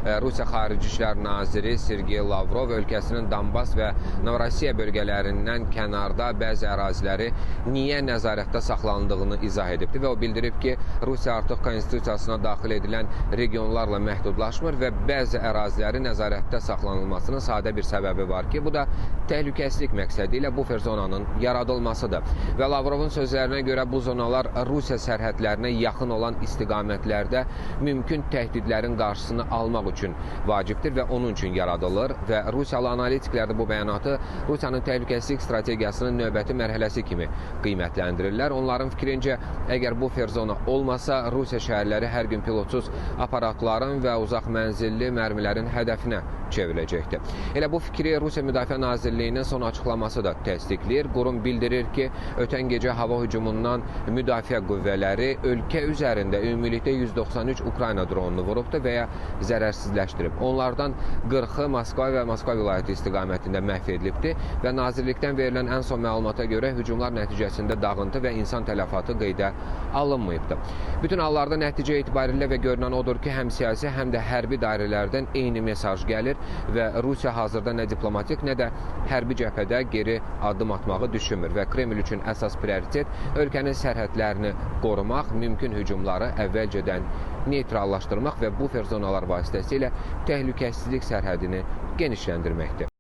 Rusiya Xarici İşlər Naziri Sergey Lavrov ölkəsinin Donbas və Novrosiya bölgələrindən kənarda bəzi əraziləri niyə nəzarətdə saxlandığını izah edibdir və o bildirib ki, Rusiya artıq konstitusiyasına daxil edilən regionlarla məhdudlaşmır və bəzi əraziləri nəzarətdə saxlanılmasının sadə bir səbəbi var ki, bu da təhlükəsizlik məqsədi ilə bufer zonanın yaradılmasıdır. Və Lavrovun sözlərinə görə bu zonalar Rusiya sərhədlərinə yaxın olan istiqamətlərdə mümkün təhdidlərin qarşısını almaq üçün vacibdir və onun üçün yaradılır və Rusiyalı analitiklər də bu bəyanatı Rusiyanın təhlükəsizlik strategiyasının növbəti mərhələsi kimi qiymətləndirirlər. Onların fikrincə, əgər bufer zona olmasa, Rusiya şəhərləri hər gün pilotsuz aparatların və uzaq mənzilli mərmilərin hədəfinə çevriləcəkdir. Elə bu fikri Rusiya Müdafiə Nazirliyinin son açıqlaması da təsdiqləyir. Qurum bildirir ki, ötən gecə hava hücumundan müdafiə qüvvələri ölkə üzərində ümumilikdə 193 Ukrayna dronunu vurubdur və ya zərərsizləşdirib. Onlardan 40-ı Moskva və Moskva vilayəti istiqamətində məhv edilibdir və nazirlikdən verilən ən son məlumata görə hücumlar nəticəsində dağıntı və insan tələfatı qeydə alınmayıbdır. Bütün hallarda nəticə etibarilə və görünən odur ki, həm siyasi, həm də hərbi dairələrdən eyni mesaj gəlir və Rusiya hazırda nə diplomatik, nə də hərbi cəbhədə geri addım atmağı düşünmür və Kreml üçün əsas prioritet ölkənin sərhədlərini qorumaq, mümkün hücumları əvvəlcədən neytrallaşdırmaq və bufer zonalar vasitəsilə təhlükəsizlik sərhədini genişləndirməkdir.